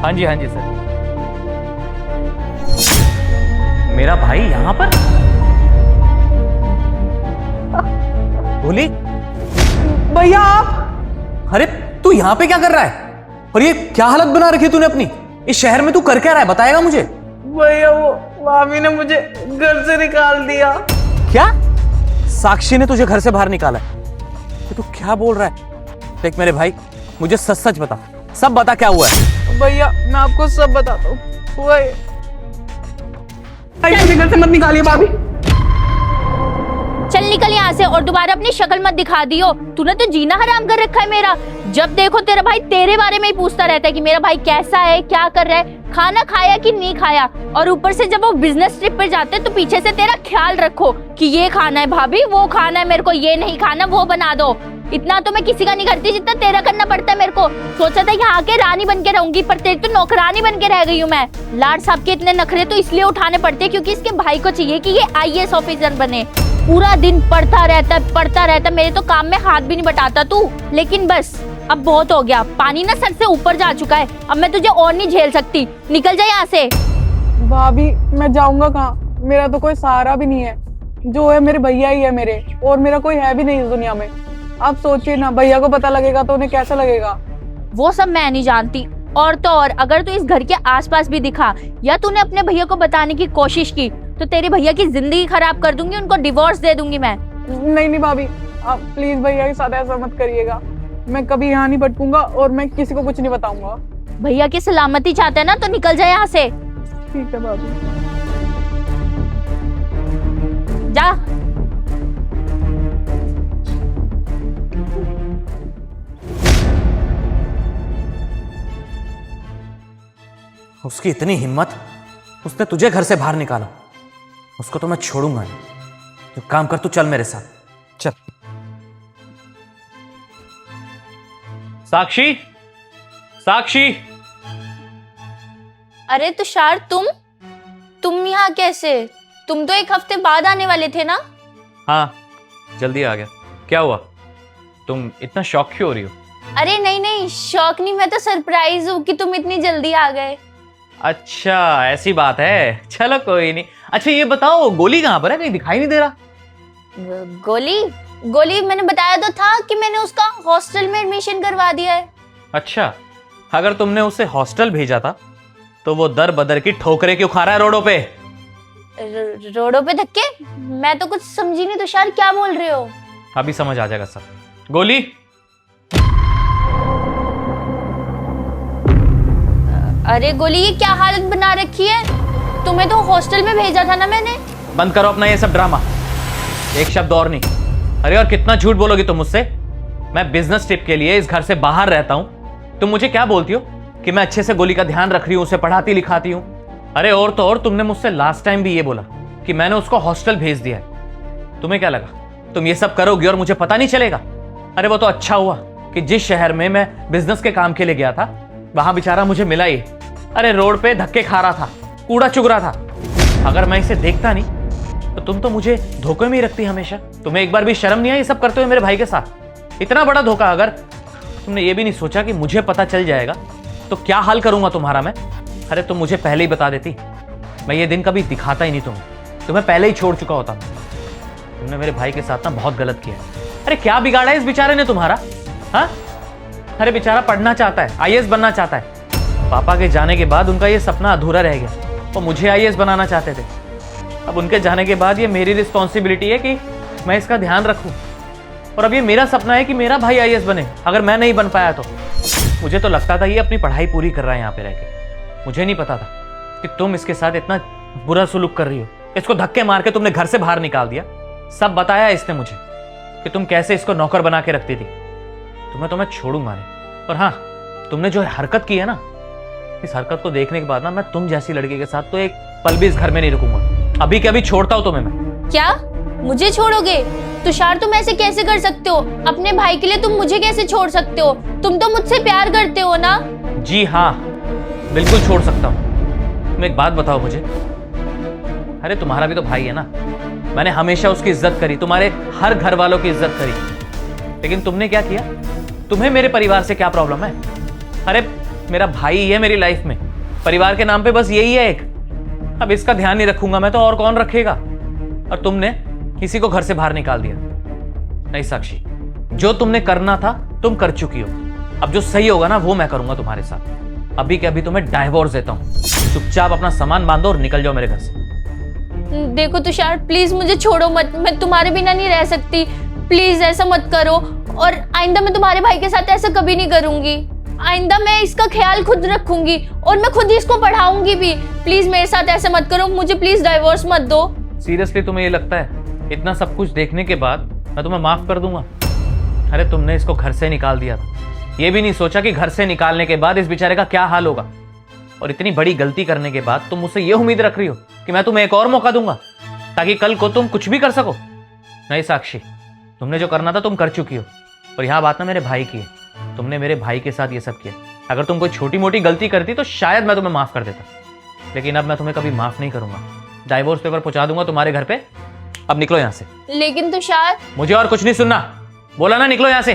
हाँ जी सर। मेरा भाई यहाँ पर? गोली? भैया आप? अरे तू यहाँ पे क्या कर रहा है? और ये क्या हालत बना रखी तूने अपनी? इस शहर में तू कर क्या रहा है, बताएगा मुझे? भैया वो भाभी ने मुझे घर से निकाल दिया। क्या? साक्षी ने तुझे घर से बाहर निकाला है? तू क्या बोल रहा है? देख मेरे भाई, मुझे सच सच बता, सब बता क्या हुआ है। भैया मैं आपको सब बताता हूँ। हुआ ये, मुझे घर से मत निकालिए भाभी। चल निकल यहाँ से और दोबारा अपनी शक्ल मत दिखा दियो। तूने तो जीना हराम कर रखा है मेरा। जब देखो तेरा भाई तेरे बारे में ही पूछता रहता है कि मेरा भाई कैसा है, क्या कर रहा है, खाना खाया कि नहीं खाया। और ऊपर से जब वो बिजनेस ट्रिप पे जाते हैं तो पीछे से तेरा ख्याल रखो कि ये खाना है भाभी, वो खाना है मेरे को, ये नहीं खाना वो बना दो। इतना तो मैं किसी का नहीं करती जितना तेरा करना पड़ता है मेरे को। सोचा था यहाँ आके रानी बन के रहूंगी, पर तेरी तो नौकरानी बन के रह गई हूँ मैं। लाड साहब के इतने नखरे तो इसलिए उठाने पड़ते क्योंकि इसके भाई को चाहिए कि ये IAS ऑफिसर बने। पूरा दिन पढ़ता रहता, मेरे तो काम में हाथ भी नहीं बटाता तू। लेकिन बस अब बहुत हो गया, पानी ना सर से ऊपर जा चुका है। अब मैं तुझे और नहीं झेल सकती, निकल जा यहाँ से। भाभी मैं जाऊंगा कहाँ? मेरा तो कोई सहारा भी नहीं है। जो है मेरे भैया ही है मेरे, और मेरा कोई है भी नहीं इस दुनिया में। आप सोचिए ना, भैया को पता लगेगा तो उन्हें कैसा लगेगा? वो सब मैं नहीं जानती। और तो और अगर तू इस घर के आसपास भी दिखा या तूने अपने भैया को बताने की कोशिश की तो तेरे भैया की जिंदगी खराब कर दूंगी, उनको डिवोर्स दे दूंगी मैं। नहीं भाभी, आप प्लीज भैया के साथ ऐसा मत करिएगा। मैं कभी यहाँ नहीं भटकूंगा और मैं किसी को कुछ नहीं बताऊंगा। भैया की सलामती चाहते हैं ना तो निकल जाए यहाँ से। ठीक है भाभी। जा। उसकी इतनी हिम्मत, उसने तुझे घर से बाहर निकाला। उसको तो मैं छोड़ूंगा नहीं। तो काम कर, तू चल मेरे साथ चल। साक्षी, साक्षी। अरे तुषार तुम यहाँ कैसे? तुम तो 1 हफ्ते बाद आने वाले थे ना? हाँ जल्दी आ गया। क्या हुआ, तुम इतना शॉक क्यों हो रही हो? अरे नहीं शौक नहीं, मैं तो सरप्राइज हूँ कि तुम इतनी जल्दी आ गए। अच्छा ऐसी बात है, चलो कोई नहीं। अच्छा ये बताओ, गोली कहाँ पर है? कहीं दिखाई नहीं दे रहा। गोली मैंने बताया तो था कि मैंने उसका हॉस्टल में एडमिशन करवा दिया है। अच्छा, अगर तुमने उसे हॉस्टल भेजा था तो वो दर बदर की ठोकरें क्यों खा रहा है रोडों पे? रोडों पे धक्के? मैं तो कुछ समझी नहीं तुषार, क्या बोल रहे हो? अभी समझ आ जाएगा सब। गोली। अरे गोली, ये क्या हालत बना रखी है? तुम्हें तो हॉस्टल में भेजा था ना मैंने। बंद करो अपना ये सब ड्रामा, एक शब्द और नहीं। अरे और कितना झूठ बोलोगी तुम मुझसे? मैं बिजनेस ट्रिप के लिए इस घर से बाहर रहता हूँ, तुम मुझे क्या बोलती हो कि मैं अच्छे से गोली का ध्यान रख रही हूँ, उसे पढ़ाती लिखाती हूँ। अरे और तो और तुमने मुझसे लास्ट टाइम भी ये बोला कि मैंने उसको हॉस्टल भेज दिया है। तुम्हें क्या लगा तुम ये सब करोगी और मुझे पता नहीं चलेगा? अरे वो तो अच्छा हुआ कि जिस शहर में मैं बिजनेस के काम के लिए गया था वहां बेचारा मुझे मिला ही। अरे रोड पे धक्के खा रहा था, कूड़ा चुग रहा था। अगर मैं इसे देखता नहीं तो तुम तो मुझे धोखे में ही रखती हमेशा। तुम्हें एक बार भी शर्म नहीं आई ये सब करते हुए मेरे भाई के साथ? इतना बड़ा धोखा अगर तुमने ये भी नहीं सोचा कि मुझे पता चल जाएगा तो क्या हाल करूंगा तुम्हारा मैं? अरे तुम मुझे पहले ही बता देती, मैं ये दिन कभी दिखाता ही नहीं तुम्हें पहले ही छोड़ चुका होता। तुमने मेरे भाई के साथ ना बहुत गलत किया। अरे क्या बिगाड़ा है इस बेचारे ने तुम्हारा? हाँ, अरे बेचारा पढ़ना चाहता है, IAS बनना चाहता है। पापा के जाने के बाद उनका ये सपना अधूरा रह गया। वो मुझे IAS बनाना चाहते थे। अब उनके जाने के बाद ये मेरी रिस्पॉन्सिबिलिटी है कि मैं इसका ध्यान रखूं। और अब ये मेरा सपना है कि मेरा भाई IAS बने। अगर मैं नहीं बन पाया तो मुझे तो लगता था ये अपनी पढ़ाई पूरी कर रहा है यहाँ पे रह के। मुझे नहीं पता था कि तुम इसके साथ इतना बुरा सुलूक कर रही हो। इसको धक्के मार के तुमने घर से बाहर निकाल दिया। सब बताया इसने मुझे कि तुम कैसे इसको नौकर बना के रखती थी। तुम्हें तो मैं छोड़ूंगा नहीं। और हाँ, तुमने जो हरकत की है ना, इस हरकत को देखने के बाद ना मैं तुम जैसी लड़की के साथ तो एक पल भी इस घर में नहीं रुकूंगा। अभी के अभी छोड़ता हूं तुम्हें मैं। क्या मुझे छोड़ोगे? तुषार तुम ऐसे कैसे कर सकते हो? अपने भाई के लिए तुम मुझे कैसे छोड़ सकते हो? तुम तो मुझसे प्यार करते हो ना? जी हाँ, बिल्कुल छोड़ सकता हूँ। तुम एक बात बताओ मुझे, अरे तुम्हारा भी तो भाई है ना। मैंने हमेशा उसकी इज्जत करी, तुम्हारे हर घर वालों की इज्जत करी। लेकिन तुमने क्या किया? तुम्हें मेरे परिवार से क्या प्रॉब्लम है? अरे मेरा भाई ही है मेरी लाइफ में, परिवार के नाम पे बस यही है एक। अब इसका ध्यान नहीं रखूंगा मैं तो और कौन रखेगा? और तुमने किसी को घर से बाहर निकाल दिया। नहीं साक्षी, जो तुमने करना था तुम कर चुकी हो। अब जो सही होगा ना वो मैं करूंगा तुम्हारे साथ। अभी के अभी तुम्हें डाइवोर्स देता हूं। चुपचाप अपना सामान बांधो और निकल जाओ मेरे घर से। देखो तुषार, प्लीज मुझे छोड़ो मत, मैं तुम्हारे बिना नहीं रह सकती। प्लीज ऐसा मत करो, और आइंदा मैं तुम्हारे भाई के साथ ऐसा कभी नहीं करूंगी। आइंदा मैं इसका ख्याल खुद रखूंगी और मैं खुद ही इसको पढ़ाऊंगी भी। प्लीज मेरे साथ ऐसा मत करो, मुझे प्लीज डाइवोर्स मत दो। सीरियसली तुम्हें ये लगता है इतना सब कुछ देखने के बाद मैं तुम्हें माफ कर दूंगा? अरे तुमने इसको घर से निकाल दिया था, ये भी नहीं सोचा कि घर से निकालने के बाद इस बेचारे का क्या हाल होगा। और इतनी बड़ी गलती करने के बाद तुम मुझसे ये उम्मीद रख रही हो कि मैं तुम्हें एक और मौका दूंगा ताकि कल को तुम कुछ भी कर सको। नहीं साक्षी, तुमने जो करना था तुम कर चुकी हो। और यहाँ बात ना मेरे भाई की है, तुमने मेरे भाई के साथ ये सब किया। अगर तुम कोई छोटी मोटी गलती करती तो शायद मैं तुम्हें माफ कर देता, लेकिन अब मैं तुम्हें कभी माफ नहीं करूंगा। डाइवोर्स पेपर पहुंचा दूंगा तुम्हारे घर पे। अब निकलो यहाँ से। लेकिन तुषार, मुझे और कुछ नहीं सुनना, बोला ना निकलो यहाँ से।